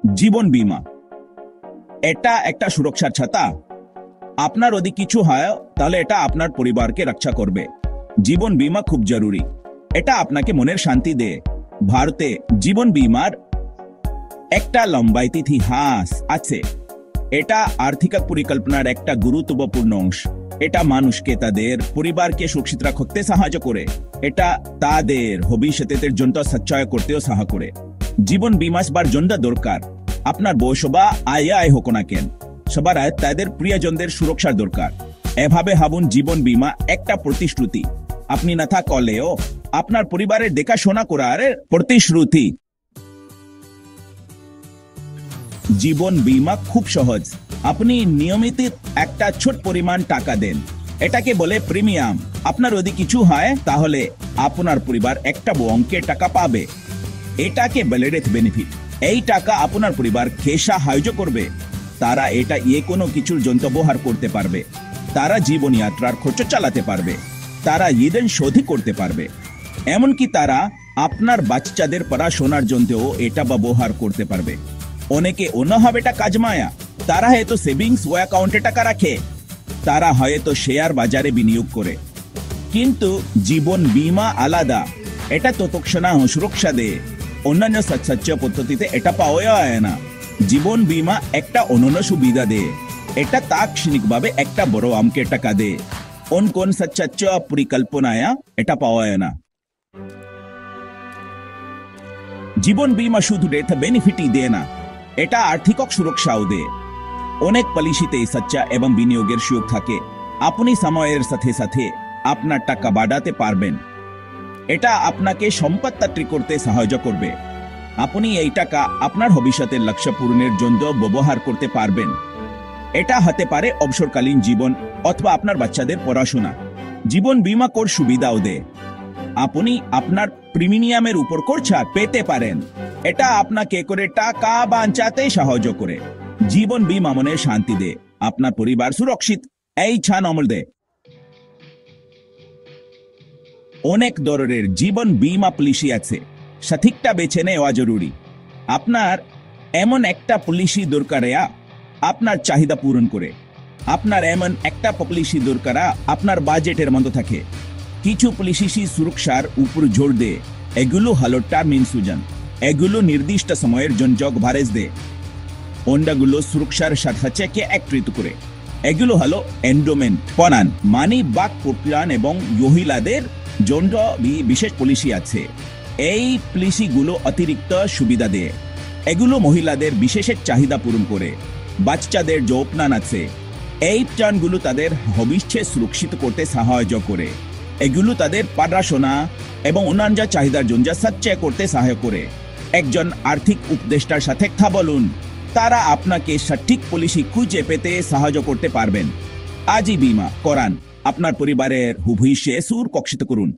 জীবন বীমা এটা একটা সুরক্ষার ছাতা। আপনার যদি কিছু হয় তাহলে এটা আপনার পরিবারকে রক্ষা করবে। জীবন বীমা খুব জরুরি, এটা আপনাকে মনের শান্তি দেয়। ভারতে জীবন বীমার একটা লম্বা ইতিহাস আছে। এটা আর্থিক পরিকল্পনার একটা গুরুত্বপূর্ণ অংশ। এটা মানুষকে তাদের পরিবারকে সুরক্ষিত রাখতে সাহায্য করে। এটা তাদের ভবিষ্যতের জন্য সঞ্চয় করতেও সাহায্য করে। জীবন বীমা সবার জন্য দরকার। আপনার বয়স বা আয় হোক না কেন, সবার তাদের প্রিয়জনদের সুরক্ষার দরকার। এভাবে ভাবুন, জীবন বীমা একটা প্রতিশ্রুতি। আপনি না থাকলেও আপনার পরিবারের দেখাশোনা করার প্রতিশ্রুতি। জীবন বীমা খুব সহজ। আপনি নিয়মিত একটা ছোট পরিমাণ টাকা দেন, এটাকে বলে প্রিমিয়াম। আপনার যদি কিছু হয় তাহলে আপনার পরিবার একটা বড় অঙ্কের টাকা পাবে। এটাকে বলে ডেথ বেনিফিট। এই টাকা আপনার পরিবারকে সাহায্য করবে। তারা এটা কোনো কিছুর জন্য ব্যবহার করতে পারবে। তারা জীবনযাত্রার খরচ চালাতে পারবে। তারা ঈদের শোধ করতে পারবে। এমনকি তারা আপনার বাচ্চাদের পড়াশোনার জন্যও এটা ব্যবহার করতে পারবে। অনেকে অন্যভাবে এটা কাজ মায়া। তারা হয়তো সেভিংস ও অ্যাকাউন্টে টাকা রাখে, তারা হয়তো শেয়ার বাজারে বিনিয়োগ করে। কিন্তু জীবন বীমা আলাদা। এটা তৎক্ষণা সুরক্ষা দেয়। অন্যান্য সচ্চ পদ্ধতিতে এটা পাওয়া যায় না। জীবন বীমা একটা অনন্য সুবিধা দেয়। এটা তাৎক্ষণিকভাবে একটা বড় অঙ্কের টাকা দেয়। কোন সচ্চ পরিকল্পনায় এটা পাওয়া যায় না। জীবন বীমা শুধু ডেথ বেনিফিটই দেয় না, এটা আর্থিক সুরক্ষাও দেয়। অনেক পলিসিতে সচ্চা এবং বিনিয়োগের সুযোগ থাকে। আপনি সময়ের সাথে সাথে আপনার টাকা বাড়াতে পারবেন। এটা আপনাকে সম্পত্তি করতে সাহায্য করবে। আপনি এই টাকা আপনার ভবিষ্যতের লক্ষ্য পূরণের জন্য ব্যবহার করতে পারবেন। এটা হতে পারে অবসরকালীন জীবন অথবা আপনার বাচ্চাদের পড়াশোনা। জীবন বীমা কর সুবিধাও দেয়। আপনি আপনার প্রিমিয়ামের উপর কর ছাড় পেতে পারেন। এটা আপনাকে করে টাকা বাঁচাতে সাহায্য করে। জীবন বীমা মনে শান্তি দেয়, আপনার পরিবার সুরক্ষিত। এই ছান অমল দেয়। অনেক ধরনের জীবন বীমা পলিসি আছে, সঠিকটা বেছে নেওয়া জরুরি। আপনার এমন একটা পলিসি দরকার আপনার চাহিদা পূরণ করে। আপনার এমন একটা পলিসি দরকার আপনার বাজেটের মধ্যে থাকে। কিছু পলিসি সুরক্ষার উপর জোর দেয়। এগুলো হলো টার্ম ইন্স্যুরেন্স। এগুলো নির্দিষ্ট সময়ের জন্য কভারেজ দেয়। অন্যগুলো সুরক্ষার সাথে একত্রিত করে। এগুলো হলো এন্ডোমেন্ট প্ল্যান, মানি বাক প্ল্যান এবং মহিলাদের জন্য বিশেষ পলিসি আছে। এই পলিসিগুলো অতিরিক্ত সুবিধা দেয়। এগুলো মহিলাদের বিশেষের চাহিদা পূরণ করে। বাচ্চাদের যে প্ল্যান আছে, এই প্ল্যানগুলো তাদের ভবিষ্যৎ সুরক্ষিত করতে সাহায্য করে। এগুলো তাদের পড়াশোনা এবং অন্যান্য চাহিদার জন্য সঞ্চয় করতে সাহায্য করে। একজন আর্থিক উপদেষ্টার সাথে কথা বলুন, তারা আপনাকে সঠিক পলিসি খুঁজে পেতে সাহায্য করতে পারবেন। আজই বীমা করান, আপনার পরিবারের ভবিষ্যৎ সুরক্ষিত করুন।